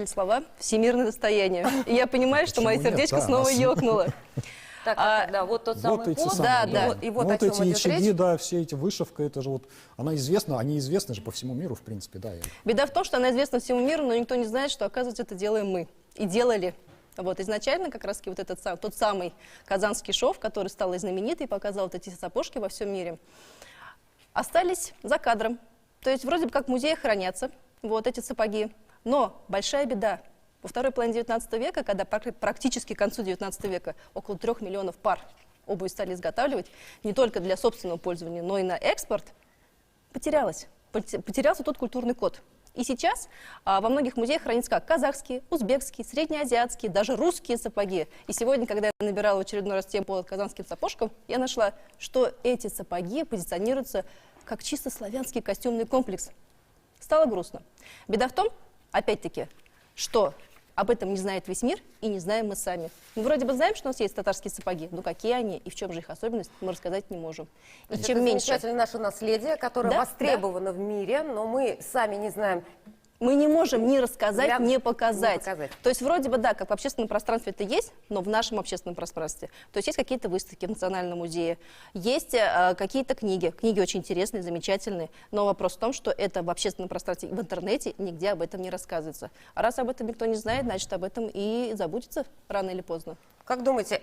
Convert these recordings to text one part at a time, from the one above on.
Слова «всемирное достояние». И я понимаю, что мое сердечко снова ёкнуло. Так, да, вот тот самый пост, и вот Ну, о вот чем эти идет очаги, речь. да, все эти вышивка, это же вот, она известна, они известны же по всему миру, в принципе, да. Беда в том, что она известна всему миру, но никто не знает, что, оказывается, это делаем мы. И делали. Вот изначально как раз вот тот самый казанский шов, который стал знаменитый и показал вот эти сапожки во всем мире, остались за кадром. То есть вроде бы как в музее хранятся вот эти сапоги. Но большая беда. Во второй половине 19 века, когда практически к концу 19 века около 3 миллионов пар обуви стали изготавливать, не только для собственного пользования, но и на экспорт, потерялся тот культурный код. И сейчас во многих музеях хранятся как казахские, узбекские, среднеазиатские, даже русские сапоги. И сегодня, когда я набирала в очередной раз тему по казанским сапожкам, я нашла, что эти сапоги позиционируются как чисто славянский костюмный комплекс. Стало грустно. Беда в том, опять-таки, что об этом не знает весь мир и не знаем мы сами. Мы вроде бы знаем, что у нас есть татарские сапоги, но какие они и в чем же их особенность, мы рассказать не можем. И чем это меньше... замечательное наше наследие, которое востребовано в мире, но мы сами не знаем. Мы не можем ни рассказать, ни показать. Не показать. То есть вроде бы, да, как в общественном пространстве это есть, но в нашем общественном пространстве. То есть есть какие-то выставки в Национальном музее, есть какие-то книги. Книги очень интересные, замечательные. Но вопрос в том, что это в общественном пространстве, в интернете нигде об этом не рассказывается. А раз об этом никто не знает, значит, об этом и забудется рано или поздно. Как думаете,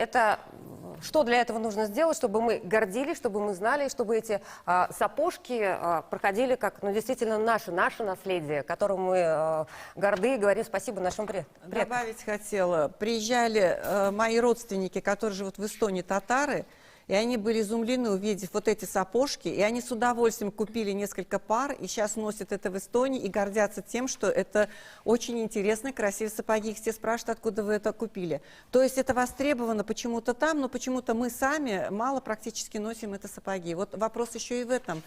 что для этого нужно сделать, чтобы мы гордились, чтобы мы знали, чтобы эти сапожки проходили как действительно наше наследие, которым мы горды и говорим спасибо нашим предкам? Добавить хотела. Приезжали мои родственники, которые живут в Эстонии, татары, и они были изумлены, увидев вот эти сапожки, и они с удовольствием купили несколько пар, и сейчас носят это в Эстонии, и гордятся тем, что это очень интересные, красивые сапоги. Их все спрашивают, откуда вы это купили. То есть это востребовано почему-то там, но почему-то мы сами мало практически носим это сапоги. Вот вопрос еще и в этом.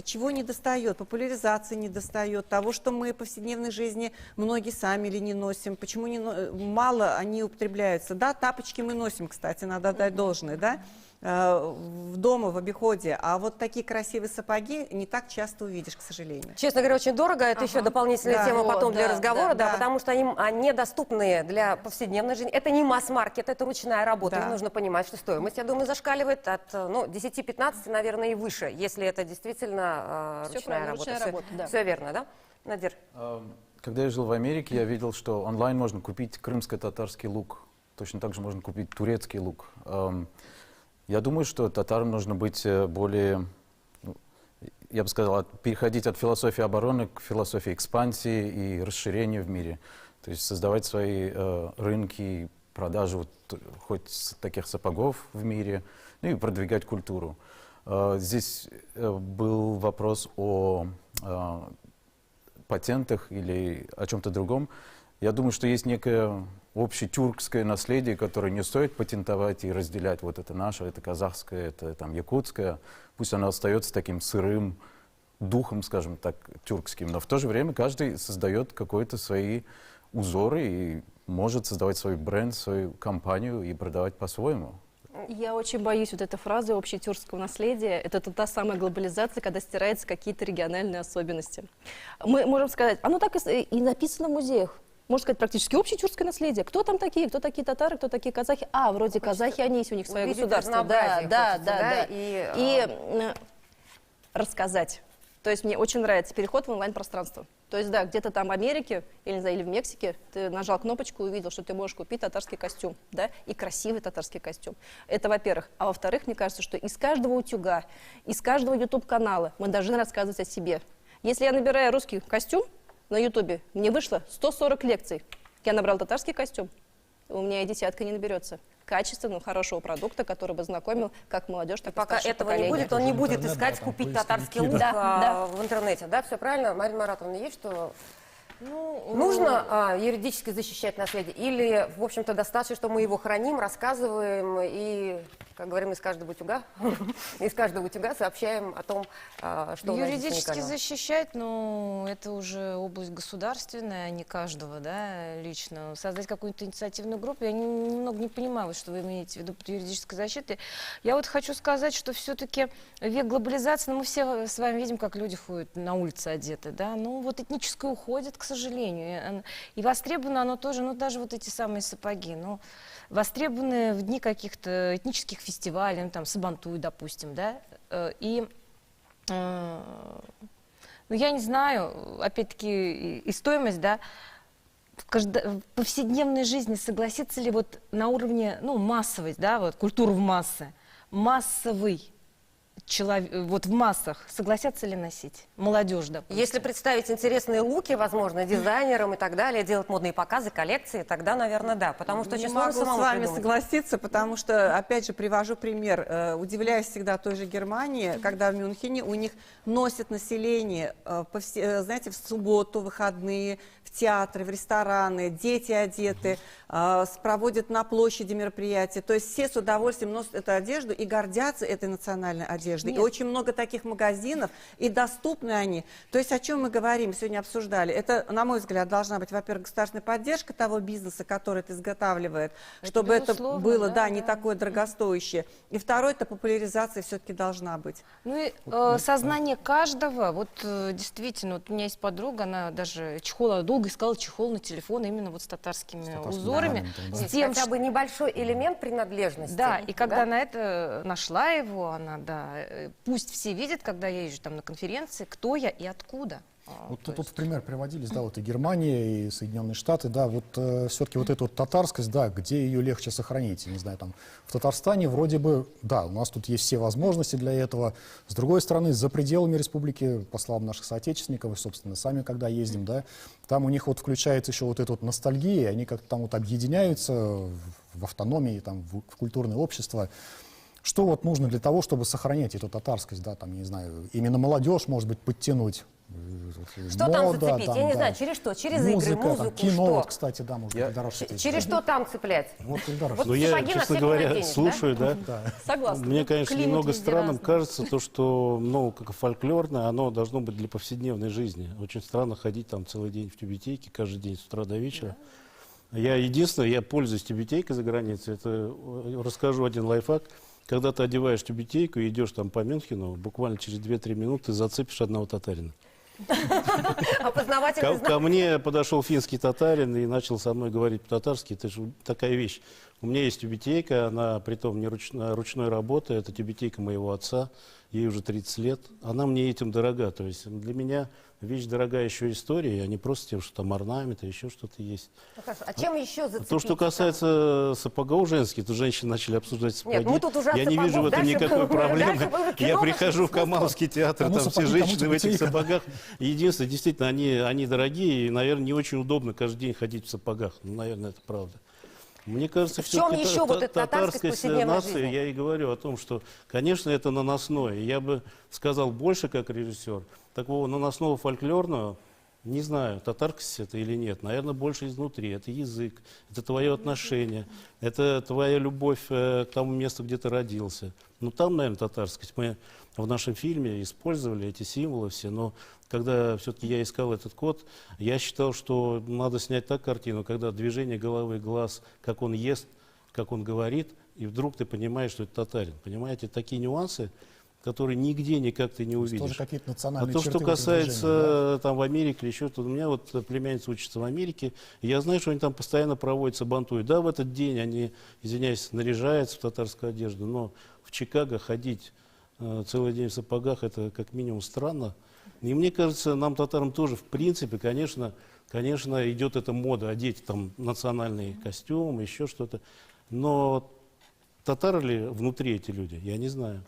Чего не достает? Популяризации не достает, того, что мы в повседневной жизни многие сами или не носим, почему мало они употребляются. Да, тапочки мы носим, кстати, надо отдать должное, да, в дома, в обиходе, а вот такие красивые сапоги не так часто увидишь, к сожалению. Честно говоря, очень дорого, это еще дополнительная тема потом для разговора, да. потому что они доступны для повседневной жизни. Это не масс-маркет, это ручная работа, и нужно понимать, что стоимость, я думаю, зашкаливает от 10-15, наверное, и выше, если это действительно ручная работа. Все верно, да, Надир? Когда я жил в Америке, я видел, что онлайн можно купить крымско-татарский лук, точно так же можно купить турецкий лук. Я думаю, что татарам нужно быть более, я бы сказал, переходить от философии обороны к философии экспансии и расширения в мире. То есть создавать свои рынки, продажу хоть таких сапогов в мире, ну и продвигать культуру. Здесь был вопрос о патентах или о чем-то другом. Я думаю, что есть некое общетюркское наследие, которое не стоит патентовать и разделять. Вот это наше, это казахское, это там якутское. Пусть оно остается таким сырым духом, скажем так, тюркским. Но в то же время каждый создает какие-то свои узоры и может создавать свой бренд, свою компанию и продавать по-своему. Я очень боюсь вот этой фразы общетюркского наследия. Это та самая глобализация, когда стираются какие-то региональные особенности. Мы можем сказать, оно так и написано в музеях. Можно сказать, практически общетюркское наследие. Кто там такие? Кто такие татары, кто такие казахи? Вроде казахи, они есть, у них свое государство. Да. И рассказать. То есть мне очень нравится переход в онлайн-пространство. То есть, да, где-то там в Америке или, не знаю, или в Мексике ты нажал кнопочку и увидел, что ты можешь купить татарский костюм, да, и красивый татарский костюм. Это во-первых. А во-вторых, мне кажется, что из каждого утюга, из каждого YouTube-канала мы должны рассказывать о себе. Если я набираю русский костюм на YouTube, мне вышло 140 лекций. Я набрал татарский костюм, у меня и десятка не наберется. Качественного, хорошего продукта, который бы знакомил как молодежь, так и пока старшее этого поколение. не будет, он не будет искать, купить татарский лук в интернете. Да, все правильно? Марина Маратовна, есть что... Нужно юридически защищать наследие? Или, в общем-то, достаточно, что мы его храним, рассказываем и, как говорим, из каждого утюга сообщаем о том, что у нас юридически защищать, но это уже область государственная, а не каждого, да, лично. Создать какую-то инициативную группу, я немного не понимаю, что вы имеете в виду под юридической защитой. Я вот хочу сказать, что все-таки век глобализации, мы все с вами видим, как люди ходят на улице одеты, да, ну вот этническое уходит, к сожалению. И востребовано оно тоже, ну, даже вот эти самые сапоги, ну, востребованы в дни каких-то этнических фестивалей, ну, там, Сабантуй, допустим, да, и, ну, я не знаю, опять-таки, и стоимость, да, в повседневной жизни согласится ли вот на уровне, ну, массовость, да, вот, культуру в массы, массовый человек, вот в массах, согласятся ли носить? Молодежь, допустим. Если представить интересные луки, возможно, дизайнерам и так далее, делать модные показы, коллекции, тогда, наверное, да. Потому что Не очень могу сложно с самому вами придумать. согласиться, потому что, опять же, привожу пример. Удивляюсь всегда той же Германии, когда в Мюнхене у них носят население, знаете, в субботу, выходные, в театры, в рестораны, дети одеты, проводят на площади мероприятия. То есть все с удовольствием носят эту одежду и гордятся этой национальной одеждой. И очень много таких магазинов, и доступны они. То есть о чем мы говорим, сегодня обсуждали. Это, на мой взгляд, должна быть, во-первых, государственная поддержка того бизнеса, который это изготавливает, чтобы это было, да, не такое дорогостоящее. И второе, это популяризация все-таки должна быть. Ну и сознание каждого, вот действительно, вот у меня есть подруга, она даже чехол, долго искала чехол на телефон именно вот с татарскими узорами. орнаментом, да. С тем, Хотя бы небольшой элемент принадлежности. да, и когда да? она это нашла его, она, да, пусть все видят, когда я езжу там на конференции, кто я и откуда. Вот То тут есть- в пример приводились, да, вот и Германия, и Соединенные Штаты, да, вот все-таки вот эта вот татарскость, да, где ее легче сохранить, не знаю, там, в Татарстане вроде бы, да, у нас тут есть все возможности для этого, с другой стороны, за пределами республики, по словам наших соотечественников, и, собственно, сами, когда ездим, да, там у них вот включается еще вот эта вот ностальгия, они как-то там вот объединяются в автономии, там, в культурное общество. Что вот нужно для того, чтобы сохранять эту татарскость, да, там, я не знаю, именно молодежь, может быть, подтянуть? Что там Мода, зацепить? Я не да. знаю, через что? Через Музыка, игры, там, музыку, кино, что? вот, кстати, да, может быть, Эльдар что-то Через что там цеплять? Вот, Эльдар, Вот Ну, я, сапоги на честно всех говоря, наденешь, да? слушаю, да. Согласна. Мне, конечно, Климат немного везде странным разный. кажется то, что, ну, как фольклорное, оно должно быть для повседневной жизни. Очень странно ходить там целый день в тюбетейке, каждый день с утра до вечера. Я пользуюсь тюбетейкой за границей. Это расскажу один лайфхак. Когда ты одеваешь тюбетейку и идешь там по Мюнхену, буквально через 2-3 минуты зацепишь одного татарина. Опознавательный знак. Ко мне подошел финский татарин и начал со мной говорить по-татарски. Это же такая вещь. У меня есть тюбетейка, она притом не ручной работы, это тюбетейка моего отца, ей уже 30 лет. Она мне этим дорога. То есть для меня вещь дорогая еще историей, а не просто тем, что там орнамент, а еще что-то есть. Ну, хорошо. А чем еще зацепить? То, что касается сапогов женских, то женщины начали обсуждать сапоги. Нет, мы тут уже от Я не вижу в сапогов. этом Дальше никакой было- проблемы. дальше было кино, Я пошло прихожу в искусство. Камаловский театр, Кому там все сапоги, кому женщины в этих тюбетейка. сапогах. И единственное, действительно, они дорогие, и, наверное, не очень удобно каждый день ходить в сапогах. Ну, наверное, это правда. Мне кажется, В чем всё-таки еще вот эта татарскость повседневной нация, жизни? я и говорю о том, что, конечно, это наносное. Я бы сказал больше, как режиссер, такого наносного фольклорного, не знаю, татарскость это или нет, наверное, больше изнутри. Это язык, это твое отношение, это твоя любовь к тому месту, где ты родился. Ну, там, наверное, татарскость. Мы в нашем фильме использовали эти символы все, но когда все-таки я искал этот код, я считал, что надо снять так картину, когда движение головы, глаз, как он ест, как он говорит, и вдруг ты понимаешь, что это татарин. Понимаете, такие нюансы, которые нигде никак ты не увидишь. тоже какие-то А национальные то, черты что в этом движении, касается там в Америке или еще что-то, у меня вот племянница учится в Америке, и я знаю, что они там постоянно проводят сабантуй. Да, в этот день они, извиняюсь, наряжаются в татарскую одежду, но в Чикаго ходить целый день в сапогах, это как минимум странно. И мне кажется, нам, татарам, тоже, в принципе, конечно, идет эта мода одеть там национальный костюм, еще что-то. Но татары ли внутри эти люди, я не знаю.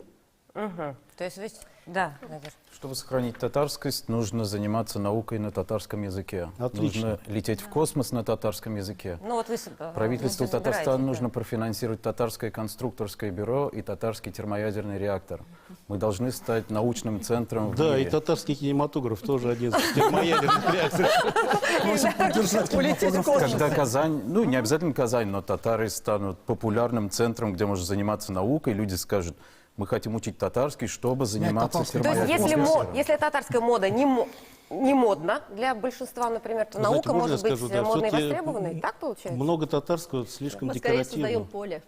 Мгм. То есть, да, Надежда. Чтобы сохранить татарскость, нужно заниматься наукой на татарском языке. Отлично. Нужно лететь в космос на татарском языке. Ну, вот вы Правительству вы собираете, Татарстана да. нужно профинансировать татарское конструкторское бюро и татарский термоядерный реактор. Мы должны стать научным центром в Да, и мире. татарский кинематограф тоже один из термоядерных реакторов. Когда Казань, ну не обязательно Казань, но татары станут популярным центром, где можно заниматься наукой, люди скажут, мы хотим учить татарский, чтобы заниматься татарский. То есть, термоядерным реактором. если татарская мода не модна для большинства, например, то Вы наука знаете, можно может я быть скажу, да, модной и всё-таки востребованной. Так получается? Много татарского слишком Мы скорее декоративно. создаем поле.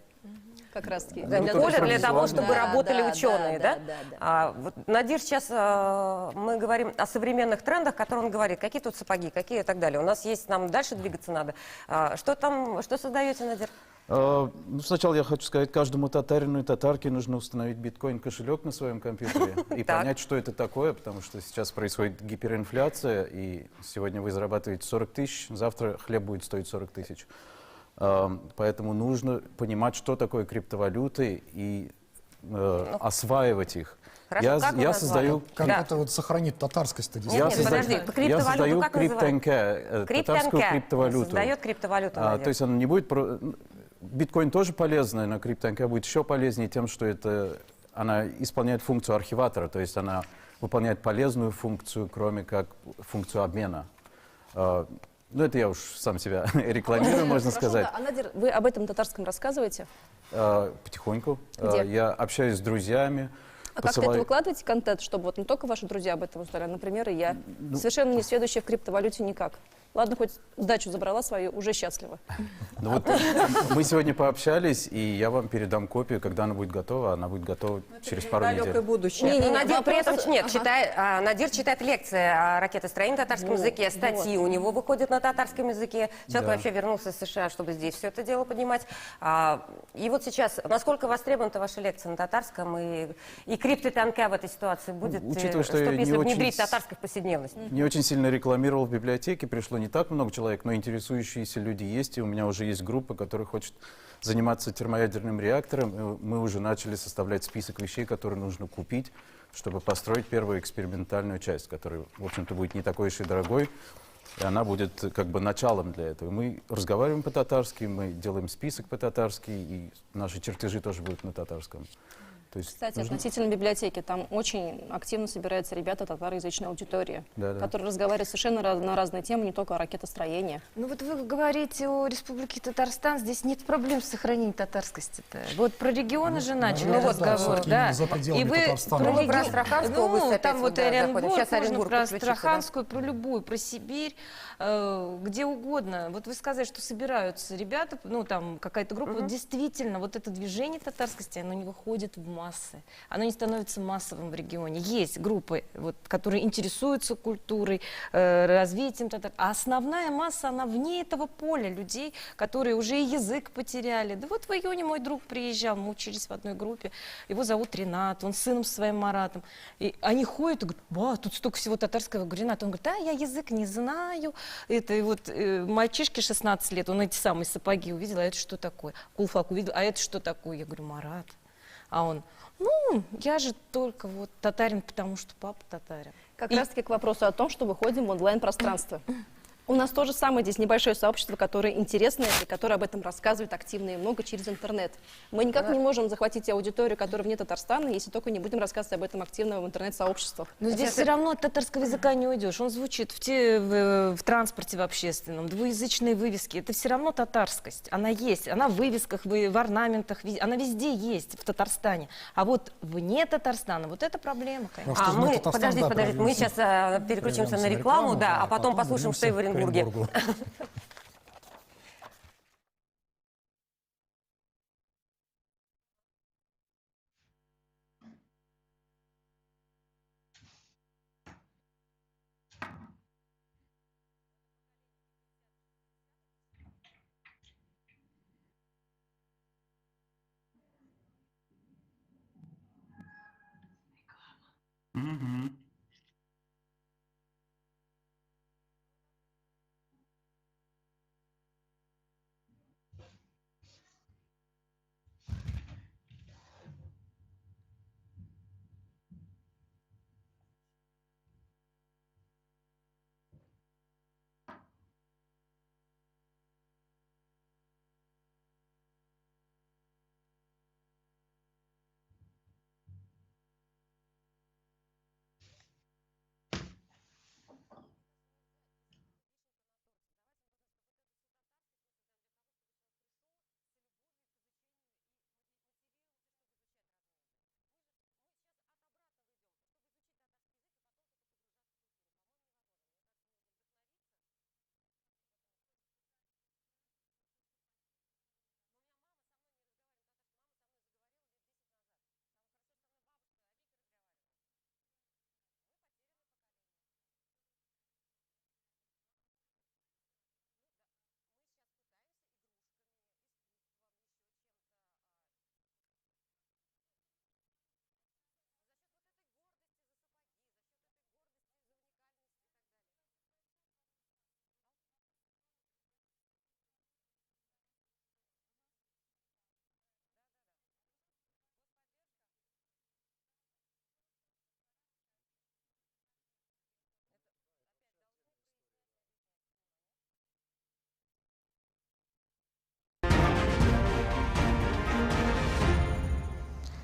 как раз-таки. Да, Для поле того, для того, чтобы Да, работали да, ученые, да? да. Вот, Надир, сейчас мы говорим о современных трендах, которые он говорит. Какие тут сапоги, какие и так далее. У нас есть, нам дальше двигаться надо. Что там, что создаете, Надир? Ну, сначала я хочу сказать, каждому татарину и татарке нужно установить биткоин-кошелек на своем компьютере и Так. понять, что это такое, потому что сейчас происходит гиперинфляция, и сегодня вы зарабатываете 40 тысяч, завтра хлеб будет стоить 40 тысяч. Поэтому нужно понимать, что такое криптовалюты и осваивать их. Хорошо, как вы Я назвали? создаю... Как Да. это вот сохранит татарскость-то Нет, действительно? нет, подожди, криптовалюту я создаю как называют? криптенке, татарскую криптовалюту. Создает криптовалюту, Надир. То есть она не будет... Биткоин тоже полезная, но криптенке будет еще полезнее тем, что она исполняет функцию архиватора, то есть она выполняет полезную функцию, кроме как функцию обмена. Ну, это я уж сам себя рекламирую, можно Хорошо, сказать. да. А, Надир, вы об этом татарском рассказываете? Потихоньку. Где? Я общаюсь с друзьями. А как-то это выкладываете контент, чтобы вот не только ваши друзья об этом узнали, а, например, и я, совершенно не следующая в криптовалюте никак. Ладно, хоть дачу забрала свою, уже счастлива. Ну вот мы сегодня пообщались, и я вам передам копию, когда она будет готова. Она будет готова через пару Далекое недель. будущее. Ну, Надир вопрос- при этом нет, Надир читает лекции о ракетостроении на татарском языке, статьи у него выходят на татарском языке. Человек Да. вообще вернулся из США, чтобы здесь все это дело поднимать. И вот сейчас, насколько востребована ваша лекция на татарском и криптотанка в этой ситуации будет, Учитывая, что я если не очень внедрить татарское в повседневность? Не очень сильно рекламировал в библиотеке, пришло не так много человек, но интересующиеся люди есть, и у меня уже есть группа, которая хочет заниматься термоядерным реактором. И мы уже начали составлять список вещей, которые нужно купить, чтобы построить первую экспериментальную часть, которая, в общем-то, будет не такой уж и дорогой, и она будет как бы началом для этого. Мы разговариваем по-татарски, мы делаем список по-татарски, и наши чертежи тоже будут на татарском. То есть Кстати, нужно- относительно библиотеки, там очень активно собираются ребята татароязычной аудитории, Да. которые разговаривают совершенно на разные темы, не только о ракетостроении. Ну вот вы говорите о Республике Татарстан, здесь нет проблем с сохранением татарскости-то. Вот про регионы же начали ну вот, да, разговор, всё-таки да. именно за пределами И вы Татарстана. про Ну, мы про реги- Астраханскую область опять там вот сюда Оренбург, заходим. Сейчас можно Оренбург про подключится, да? Астраханскую, про любую, про Сибирь, где угодно. Вот вы сказали, что собираются ребята, ну там какая-то группа, вот действительно, вот это движение татарскости, оно не выходит в массы, оно не становится массовым в регионе. Есть группы, вот, которые интересуются культурой, развитием татар, а основная масса, она вне этого поля людей, которые уже и язык потеряли. Да вот в июне мой друг приезжал, мы учились в одной группе, его зовут Ренат, он с сыном своим Маратом, и они ходят и говорят: ба, тут столько всего татарского. Я говорю: Ренат, он говорит: да, я язык не знаю. Это и вот мальчишке 16 лет, он эти самые сапоги увидел, а это что такое? Кулфак увидел, а это что такое? Я говорю: Марат. А он: ну, я же только вот татарин, потому что папа татарин. Как раз-таки к вопросу о том, что выходим в онлайн-пространство. У нас то же самое, здесь небольшое сообщество, которое интересное, и которое об этом рассказывает активно и много через интернет. Мы никак не можем захватить аудиторию, которая вне Татарстана, если только не будем рассказывать об этом активно в интернет-сообществах. Но здесь все равно от татарского языка не уйдешь. Он звучит в транспорте в общественном, двуязычные вывески. Это все равно татарскость. Она есть. Она в вывесках, в орнаментах. Она везде есть в Татарстане. А вот вне Татарстана, вот это проблема, конечно. Может, Мы, вне Татарстана, подождите, да, мы сейчас переключимся на рекламу, да, а потом послушаем, что и в Оренбурге.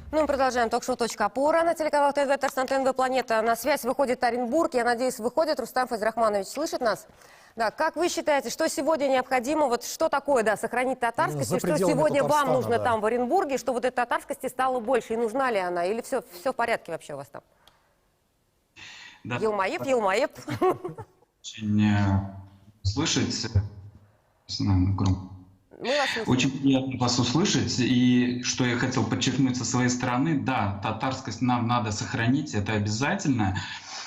Ну, мы продолжаем ток-шоу «Точка опора» на телеканал ТНВ, Татарстан, ТНВ «Планета». На связь выходит Оренбург. Я надеюсь, выходит. Рустам Файзрахманович слышит нас? Да, как вы считаете, что сегодня необходимо, вот что такое, да, сохранить татарскость, и что сегодня вам нужно там в Оренбурге, что вот этой татарскости стало больше, и нужна ли она, или все в порядке вообще у вас там? Да. Елмаев. Очень слышать, громко. Мы вас слышим. Очень приятно вас услышать. И что я хотел подчеркнуть со своей стороны, да, татарскость нам надо сохранить, это обязательно.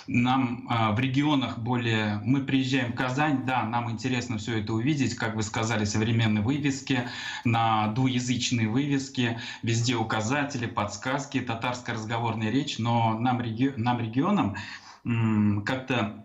Нам в регионах мы приезжаем в Казань, да, нам интересно все это увидеть, как вы сказали, современные вывески, на двуязычные вывески, везде указатели, подсказки, татарская разговорная речь, но нам регионам как-то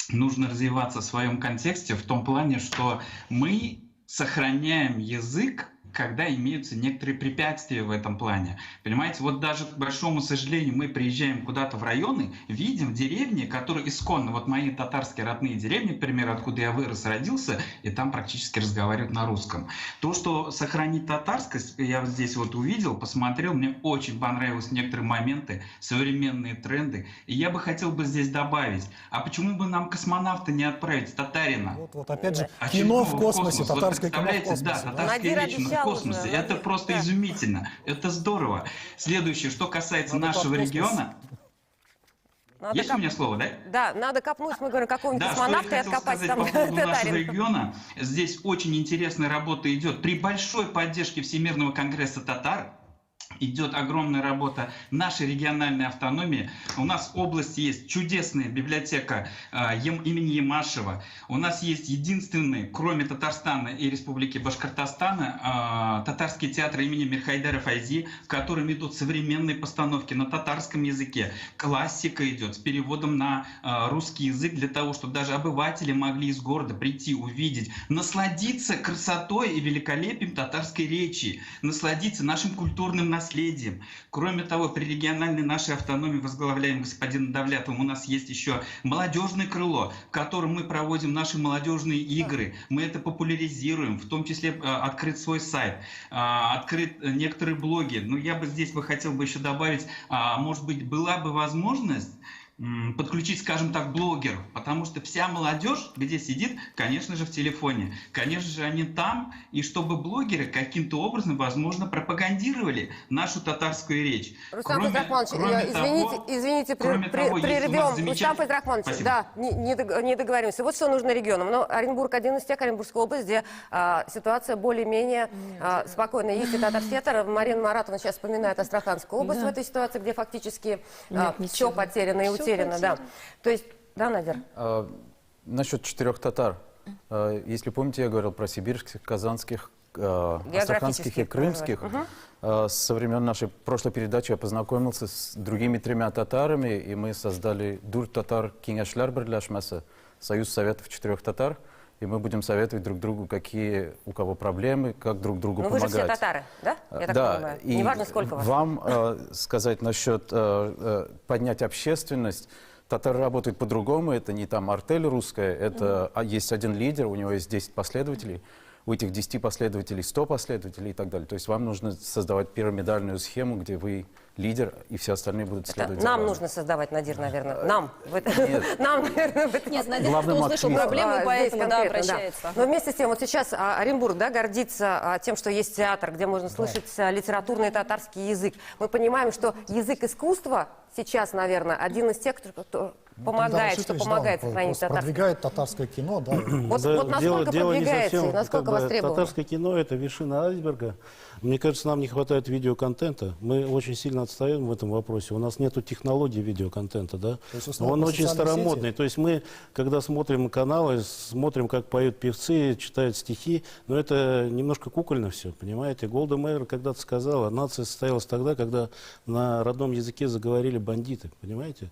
нужно развиваться в своем контексте в том плане, что мы сохраняем язык, когда имеются некоторые препятствия в этом плане. Понимаете, вот даже, к большому сожалению, мы приезжаем куда-то в районы, видим деревни, которые исконно, вот мои татарские родные деревни, к примеру, откуда я вырос, родился, и там практически разговаривают на русском. То, что сохранить татарскость, я вот здесь вот увидел, посмотрел, мне очень понравились некоторые моменты, современные тренды, и я бы хотел бы здесь добавить, а почему бы нам космонавта не отправить, татарина? Вот опять же, кино в космосе, татарское кино в космосе. Да, татарская речь в космосе. Это просто изумительно. Это здорово. Следующее, что касается нашего региона. Есть у меня слово, да? Да, надо копнуть, мы говорим, какого-нибудь космонавта и откопать там по поводу нашего татарин. региона. Здесь очень интересная работа идет. При большой поддержке Всемирного конгресса татар идет огромная работа нашей региональной автономии. У нас в области есть чудесная библиотека имени Ямашева. У нас есть единственный, кроме Татарстана и Республики Башкортостана, татарский театр имени Мирхайдара Файзи, в котором идут современные постановки на татарском языке. Классика идет с переводом на русский язык для того, чтобы даже обыватели могли из города прийти, увидеть, насладиться красотой и великолепием татарской речи, насладиться нашим культурным наследием. Кроме того, при региональной нашей автономии, возглавляем господином Давлятовым, у нас есть еще молодежное крыло, в котором мы проводим наши молодежные игры. Мы это популяризируем, в том числе открыт свой сайт, открыт некоторые блоги. Но я бы здесь хотел бы еще добавить, может быть, была бы возможность подключить, скажем так, блогеров, потому что вся молодежь, где сидит, конечно же, в телефоне. Конечно же, они там, и чтобы блогеры каким-то образом, возможно, пропагандировали нашу татарскую речь. Рустам Файзрахманович, извините, прервем. Рустам Файзрахманович, да, не договоримся. Вот что нужно регионам. Но Оренбург один из тех, Оренбургская область, где ситуация более-менее спокойная. Есть и татарский театр. Марина Маратовна сейчас вспоминает Астраханскую область в этой ситуации, где фактически все потеряно и утеряно. Да. То есть, да, Надир? Насчет 4 татар. Если помните, я говорил про сибирских, казанских, астраханских и крымских. Со времен нашей прошлой передачи я познакомился с другими 3 татарами, и мы создали Дур татар Кингашлар Берлашмаса, Союз советов 4 татар. И мы будем советовать друг другу, какие у кого проблемы, как друг другу помогать. Вы же все татары, да? Я так понимаю. И неважно, сколько вас. Вам сказать насчет поднять общественность. Татары работают по-другому. Это не там артель русская, это есть один лидер, у него есть 10 последователей. У этих 10 последователей 100 последователей и так далее. То есть вам нужно создавать пирамидальную схему, где вы лидер, и все остальные будут следовать за нам вами. нужно создавать, Надир, наверное. Нам. Нам, наверное, Нет, Надир, кто услышал проблемы, поэтому обращается. Но вместе с тем, вот сейчас Оренбург, да, гордится тем, что есть театр, где можно слышать литературный татарский язык. Мы понимаем, что язык искусства сейчас, наверное, один из тех, кто помогает, что помогает сохранить татарский. Продвигает татарское кино, да. Вот насколько продвигается, насколько востребовано? Татарское кино — это вершина айсберга. Мне кажется, нам не хватает видеоконтента. Мы очень сильно отстаем в этом вопросе. У нас нету технологий видеоконтента, да. Он очень старомодный. То есть мы, когда смотрим каналы, смотрим, как поют певцы, читают стихи, но это немножко кукольно все, понимаете. Голда Меир когда-то сказала, нация состоялась тогда, когда на родном языке заговорили бандиты, понимаете.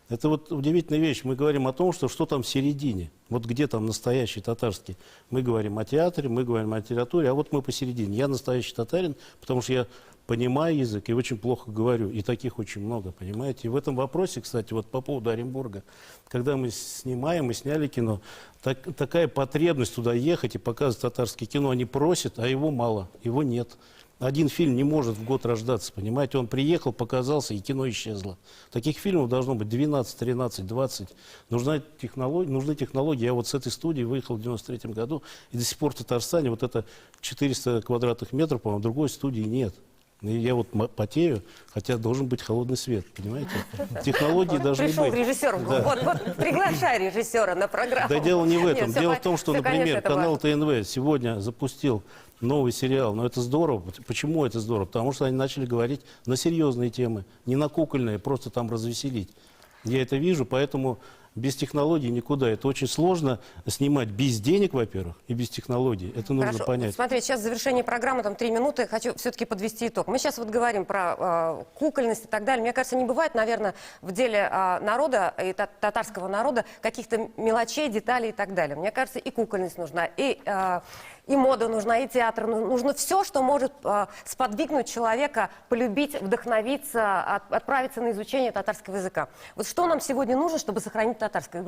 Это вот удивительная вещь. Мы говорим о том, что там в середине. Вот где там настоящий татарский. Мы говорим о театре, мы говорим о литературе, а вот мы посередине. Я настоящий татарин, потому что я понимаю язык и очень плохо говорю. И таких очень много, понимаете. И в этом вопросе, кстати, вот по поводу Оренбурга, когда мы сняли кино, такая потребность туда ехать и показывать татарское кино, они просят, а его мало, его нет. Один фильм не может в год рождаться, понимаете? Он приехал, показался, и кино исчезло. Таких фильмов должно быть 12, 13, 20. Нужны технологии. Я вот с этой студии выехал в 93 году, и до сих пор в Татарстане вот это 400 квадратных метров, по-моему, другой студии нет. И я вот потею, хотя должен быть холодный свет, понимаете? Технологии должны быть. Пришел режиссер, Да. вот, приглашай режиссера на программу. Да дело не в этом. Нет, всё Дело по- в том, что, всё, конечно, например, это канал важно. ТНВ сегодня запустил новый сериал. Но это здорово. Почему это здорово? Потому что они начали говорить на серьезные темы, не на кукольные, просто там развеселить. Я это вижу, поэтому без технологий никуда. Это очень сложно снимать без денег, во-первых, и без технологий. Это нужно Хорошо. понять. Смотрите, сейчас в завершении программы, там 3 минуты, хочу все-таки подвести итог. Мы сейчас вот говорим про кукольность и так далее. Мне кажется, не бывает, наверное, в деле народа, и татарского народа, каких-то мелочей, деталей и так далее. Мне кажется, и кукольность нужна, и мода нужна, и театр. Нужно все, что может сподвигнуть человека полюбить, вдохновиться, отправиться на изучение татарского языка. Вот что нам сегодня нужно, чтобы сохранить татарское?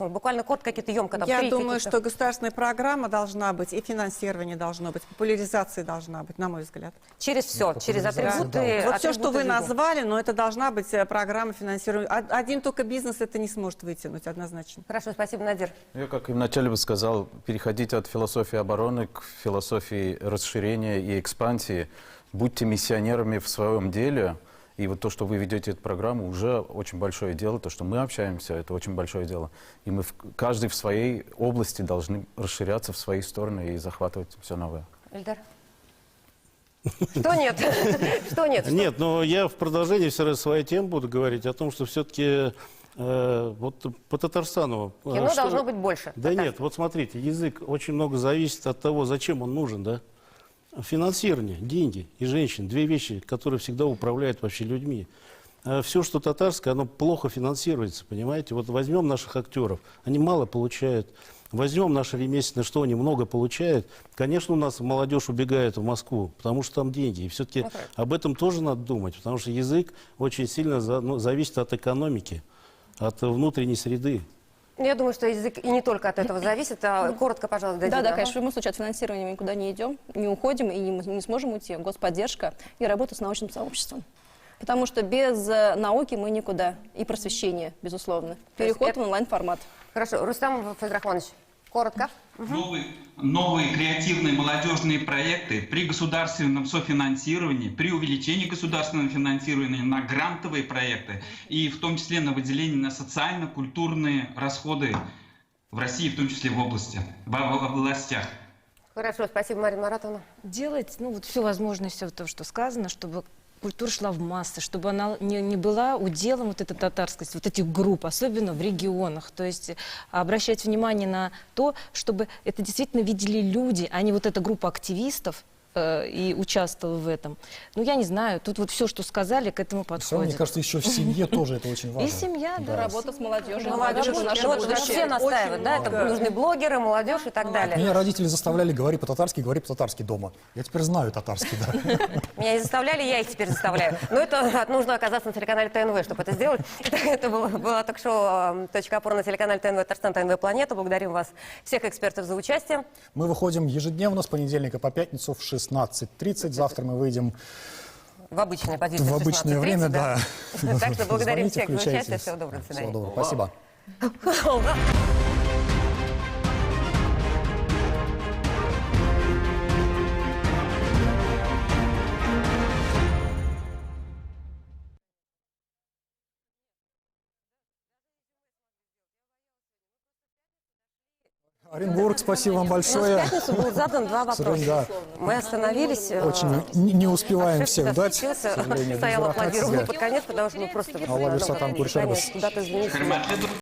Буквально коротко, какие-то емко. Там, Я 3 думаю, каких-то. что государственная программа должна быть, и финансирование должно быть, популяризация должна быть, на мой взгляд. Через все, через атрибуты. Вот все, что атрибуты вы жизни. назвали, но это должна быть программа финансирования. Один только бизнес это не сможет вытянуть однозначно. Хорошо, спасибо, Надир. Я, как и вначале бы сказал, переходите от философии обороны к философии расширения и экспансии. Будьте миссионерами в своем деле. И вот то, что вы ведете эту программу, уже очень большое дело. То, что мы общаемся, это очень большое дело. И мы каждый в своей области должны расширяться в свои стороны и захватывать все новое. Эльдар? Что нет? Что нет? Нет, но я в продолжении все равно своей темы буду говорить о том, что все-таки вот по Татарстану... Кино что- должно быть больше. Да нет, вот смотрите, язык очень много зависит от того, зачем он нужен, да? Финансирование, деньги и женщины, две вещи, которые всегда управляют вообще людьми. Все, что татарское, оно плохо финансируется, понимаете? Вот возьмем наших актеров, они мало получают. Возьмем наши ремесленные, что они много получают. Конечно, у нас молодежь убегает в Москву, потому что там деньги. И все-таки об этом тоже надо думать, потому что язык очень сильно зависит от экономики, от внутренней среды. Я думаю, что язык и не только от этого зависит. Коротко, пожалуйста, дадим. Да, конечно, в любом случае от финансирования мы никуда не идем, не уходим и не сможем уйти. Господдержка и работа с научным сообществом. Потому что без науки мы никуда. И просвещения, безусловно. Переход в онлайн-формат. Хорошо, Рустам Файзрахманович, коротко. Новые креативные молодежные проекты при государственном софинансировании, при увеличении государственного финансирования на грантовые проекты и в том числе на выделение на социально-культурные расходы в России, в том числе в областях. Хорошо, спасибо, Марина Маратовна. Делать, ну, вот все возможное, все то, что сказано, чтобы культура шла в массы, чтобы она не была уделом вот этой татарскости, вот этих групп, особенно в регионах. То есть обращать внимание на то, чтобы это действительно видели люди, а не вот эта группа активистов и участвовала в этом. Ну, я не знаю, тут вот все, что сказали, к этому Все равно, подходит. мне кажется, еще в семье тоже это очень важно. И семья, да. Работа с молодежью. Молодежь, Молодежь наше Вот будущее. все настаивают, да, это много. нужны блогеры, молодежь и так далее. Меня родители заставляли говори по-татарски дома. Я теперь знаю татарский, да. Меня и заставляли, я их теперь заставляю. Но это нужно оказаться на телеканале ТНВ, чтобы это сделать. Это было ток-шоу «Точка опоры» на телеканале ТНВ Татарстан, ТНВ Планета. Благодарим вас, всех экспертов, за участие. Мы выходим ежедневно с понедельника по пятницу в 16:30. Завтра мы выйдем В обычное позиции. в обычное время, да. Так что благодарим Звоните, всех за участие. включайтесь. Всего доброго, до Всего свидания. доброго, спасибо. Оренбург, спасибо вам У нас в большое. пятницу был задан 2 вопроса. Да, Мы остановились. очень не успеваем всех дать. К Спустился, сожалению, стоял без аплодировал бюрократии. под конец, потому что мы просто Allah bersatan куда-то Kurşarabas. извинились.